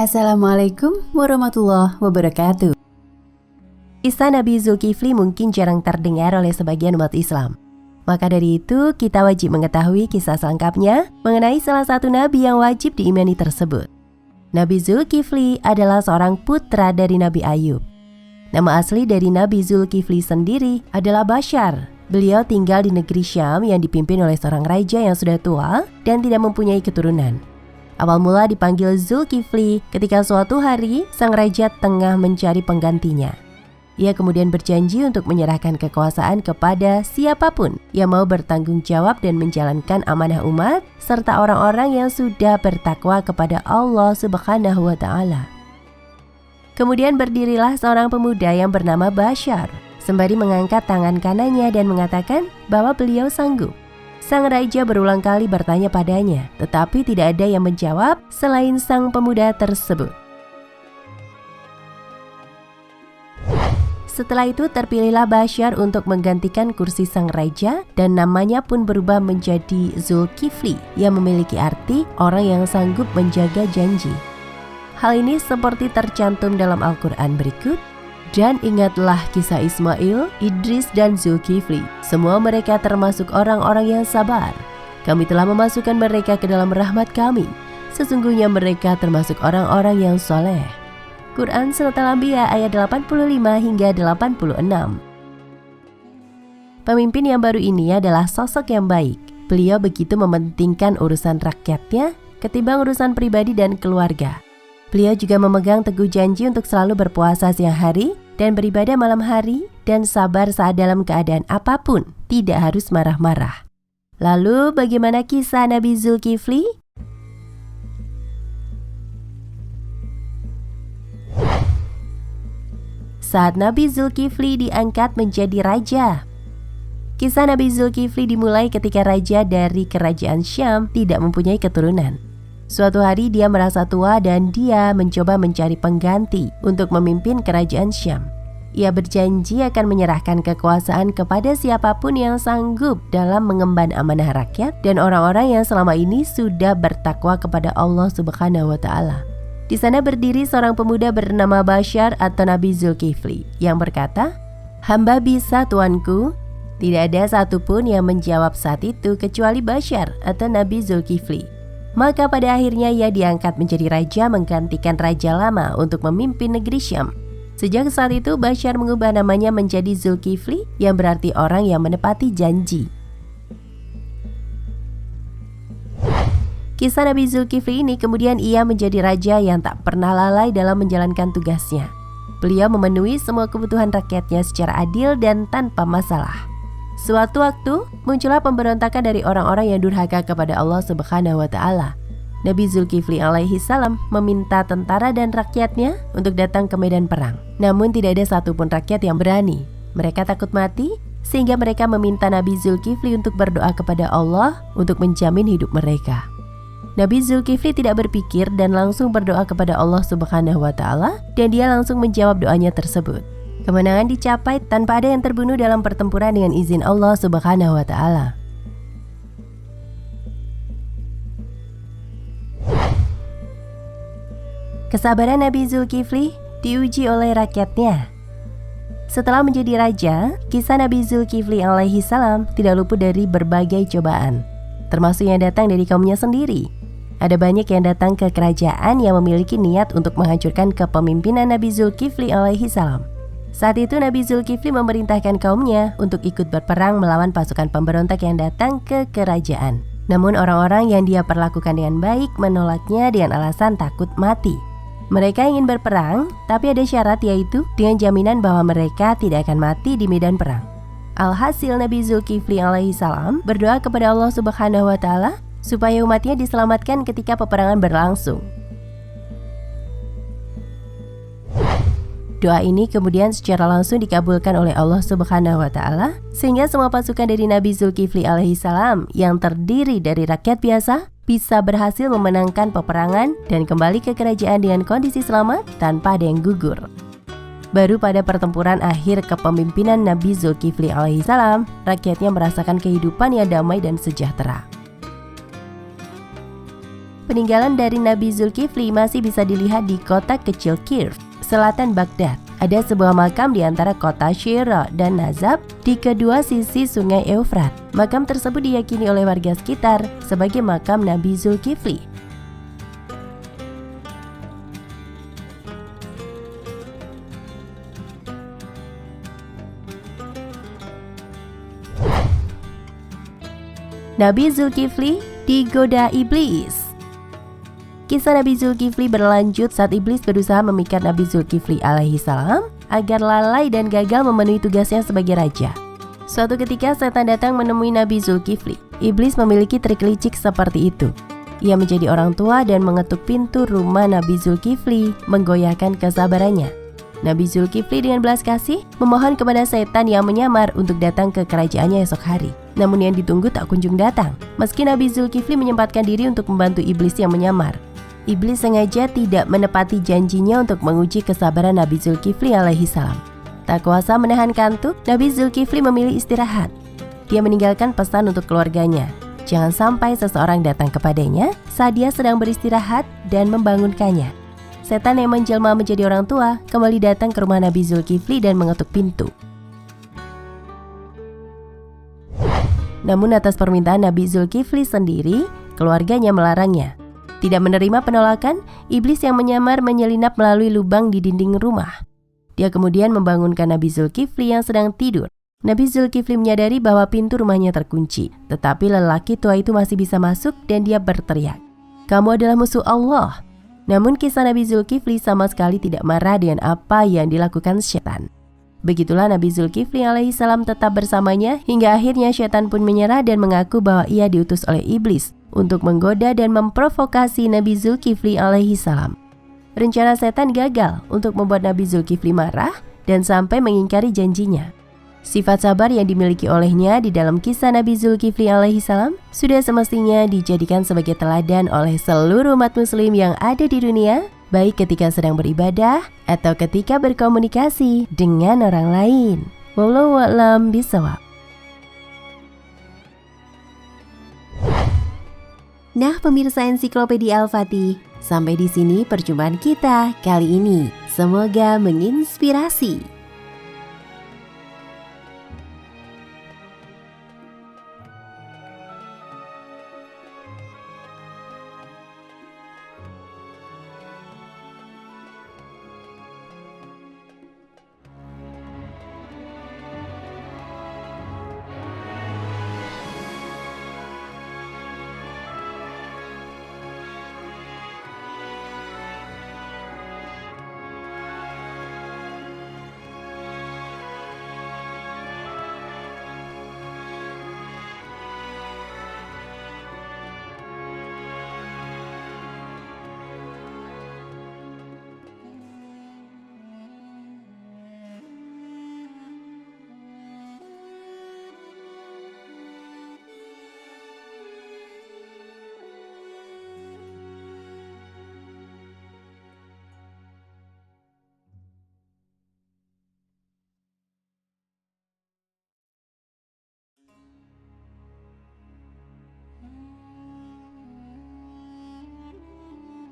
Assalamualaikum warahmatullahi wabarakatuh. Kisah Nabi Zulkifli mungkin jarang terdengar oleh sebagian umat Islam. Maka dari itu, kita wajib mengetahui kisah selengkapnya mengenai salah satu nabi yang wajib diimani tersebut. Nabi Zulkifli adalah seorang putra dari Nabi Ayub. Nama asli dari Nabi Zulkifli sendiri adalah Bashar. Beliau tinggal di negeri Syam yang dipimpin oleh seorang raja yang sudah tua dan tidak mempunyai keturunan. Awal mula dipanggil Zulkifli ketika suatu hari sang raja tengah mencari penggantinya. Ia kemudian berjanji untuk menyerahkan kekuasaan kepada siapapun yang mau bertanggung jawab dan menjalankan amanah umat serta orang-orang yang sudah bertakwa kepada Allah Subhanahu wa Ta'ala. Kemudian berdirilah seorang pemuda yang bernama Bashar, sembari mengangkat tangan kanannya dan mengatakan bahwa beliau sanggup. Sang raja berulang kali bertanya padanya, tetapi tidak ada yang menjawab selain sang pemuda tersebut. Setelah itu terpilihlah Bashar untuk menggantikan kursi sang raja dan namanya pun berubah menjadi Zulkifli yang memiliki arti orang yang sanggup menjaga janji. Hal ini seperti tercantum dalam Al-Quran berikut. Dan ingatlah kisah Ismail, Idris dan Zulkifli. Semua mereka termasuk orang-orang yang sabar. Kami telah memasukkan mereka ke dalam rahmat kami. Sesungguhnya mereka termasuk orang-orang yang soleh. Quran Surat Al-Anbiya ayat 85 hingga 86. Pemimpin yang baru ini adalah sosok yang baik. Beliau begitu mementingkan urusan rakyatnya ketimbang urusan pribadi dan keluarga. Beliau juga memegang teguh janji untuk selalu berpuasa siang hari dan beribadah malam hari dan sabar saat dalam keadaan apapun, tidak harus marah-marah. Lalu bagaimana kisah Nabi Zulkifli? Saat Nabi Zulkifli diangkat menjadi raja. Kisah Nabi Zulkifli dimulai ketika raja dari kerajaan Syam tidak mempunyai keturunan. Suatu hari dia merasa tua dan dia mencoba mencari pengganti untuk memimpin kerajaan Syam. Ia berjanji akan menyerahkan kekuasaan kepada siapapun yang sanggup dalam mengemban amanah rakyat dan orang-orang yang selama ini sudah bertakwa kepada Allah Subhanahu wa Ta'ala. Di sana berdiri seorang pemuda bernama Bashar atau Nabi Zulkifli yang berkata, "Hamba bisa, tuanku." Tidak ada satupun yang menjawab saat itu kecuali Bashar atau Nabi Zulkifli. Maka pada akhirnya ia diangkat menjadi raja menggantikan raja lama untuk memimpin negeri Syam. Sejak saat itu Bashar mengubah namanya menjadi Zulkifli yang berarti orang yang menepati janji. Kisah Nabi Zulkifli ini kemudian ia menjadi raja yang tak pernah lalai dalam menjalankan tugasnya. Beliau memenuhi semua kebutuhan rakyatnya secara adil dan tanpa masalah. Suatu waktu, muncullah pemberontakan dari orang-orang yang durhaka kepada Allah Subhanahu wa Ta'ala. Nabi Zulkifli alaihi salam meminta tentara dan rakyatnya untuk datang ke medan perang. Namun tidak ada satupun rakyat yang berani. Mereka takut mati, sehingga mereka meminta Nabi Zulkifli untuk berdoa kepada Allah untuk menjamin hidup mereka. Nabi Zulkifli tidak berpikir dan langsung berdoa kepada Allah Subhanahu wa Ta'ala, dan dia langsung menjawab doanya tersebut. Kemenangan dicapai tanpa ada yang terbunuh dalam pertempuran dengan izin Allah Subhanahu wa Ta'ala. Kesabaran Nabi Zulkifli diuji oleh rakyatnya. Setelah menjadi raja, kisah Nabi Zulkifli alaihi salam tidak luput dari berbagai cobaan, termasuk yang datang dari kaumnya sendiri. Ada banyak yang datang ke kerajaan yang memiliki niat untuk menghancurkan kepemimpinan Nabi Zulkifli alaihi salam. Saat itu Nabi Zulkifli memerintahkan kaumnya untuk ikut berperang melawan pasukan pemberontak yang datang ke kerajaan. Namun orang-orang yang dia perlakukan dengan baik menolaknya dengan alasan takut mati. Mereka ingin berperang, tapi ada syarat, yaitu dengan jaminan bahwa mereka tidak akan mati di medan perang. Alhasil Nabi Zulkifli alaihi salam berdoa kepada Allah Subhanahu wa Ta'ala supaya umatnya diselamatkan ketika peperangan berlangsung. Doa ini kemudian secara langsung dikabulkan oleh Allah Subhanahu wa Ta'ala, sehingga semua pasukan dari Nabi Zulkifli alaihi salam yang terdiri dari rakyat biasa bisa berhasil memenangkan peperangan dan kembali ke kerajaan dengan kondisi selamat tanpa ada yang gugur. Baru pada pertempuran akhir kepemimpinan Nabi Zulkifli alaihi salam, rakyatnya merasakan kehidupan yang damai dan sejahtera. peninggalan dari Nabi Zulkifli masih bisa dilihat di kota kecil Kirf, selatan Baghdad. Ada sebuah makam di antara kota Shira dan Nazab di kedua sisi sungai Eufrat. Makam tersebut diyakini oleh warga sekitar sebagai makam Nabi Zulkifli. Nabi Zulkifli digoda iblis. Kisah Nabi Zulkifli berlanjut saat iblis berusaha memikat Nabi Zulkifli alaihi salam agar lalai dan gagal memenuhi tugasnya sebagai raja. Suatu ketika setan datang menemui Nabi Zulkifli. Iblis memiliki trik licik seperti itu. Ia menjadi orang tua dan mengetuk pintu rumah Nabi Zulkifli, menggoyahkan kesabarannya. Nabi Zulkifli dengan belas kasih memohon kepada setan yang menyamar untuk datang ke kerajaannya esok hari. Namun yang ditunggu tak kunjung datang. Meski Nabi Zulkifli menyempatkan diri untuk membantu iblis yang menyamar, iblis sengaja tidak menepati janjinya untuk menguji kesabaran Nabi Zulkifli alaihi salam. Tak kuasa menahan kantuk, Nabi Zulkifli memilih istirahat. Dia meninggalkan pesan untuk keluarganya. Jangan sampai seseorang datang kepadanya saat dia sedang beristirahat dan membangunkannya. Setan yang menjelma menjadi orang tua kembali datang ke rumah Nabi Zulkifli dan mengetuk pintu. Namun atas permintaan Nabi Zulkifli sendiri, keluarganya melarangnya. Tidak menerima penolakan, iblis yang menyamar menyelinap melalui lubang di dinding rumah. Dia kemudian membangunkan Nabi Zulkifli yang sedang tidur. Nabi Zulkifli menyadari bahwa pintu rumahnya terkunci, tetapi lelaki tua itu masih bisa masuk dan dia berteriak, "Kamu adalah musuh Allah." Namun kisah Nabi Zulkifli sama sekali tidak marah dengan apa yang dilakukan setan. Begitulah Nabi Zulkifli alaihi salam tetap bersamanya hingga akhirnya setan pun menyerah dan mengaku bahwa ia diutus oleh iblis untuk menggoda dan memprovokasi Nabi Zulkifli alaihi salam. Rencana setan gagal untuk membuat Nabi Zulkifli marah dan sampai mengingkari janjinya. Sifat sabar yang dimiliki olehnya di dalam kisah Nabi Zulkifli alaihi salam sudah semestinya dijadikan sebagai teladan oleh seluruh umat muslim yang ada di dunia, baik ketika sedang beribadah atau ketika berkomunikasi dengan orang lain. Wallahu a'lam bishawab. Nah, pemirsa Ensiklopedia Al-Fatih, sampai di sini perjumpaan kita kali ini. Semoga menginspirasi.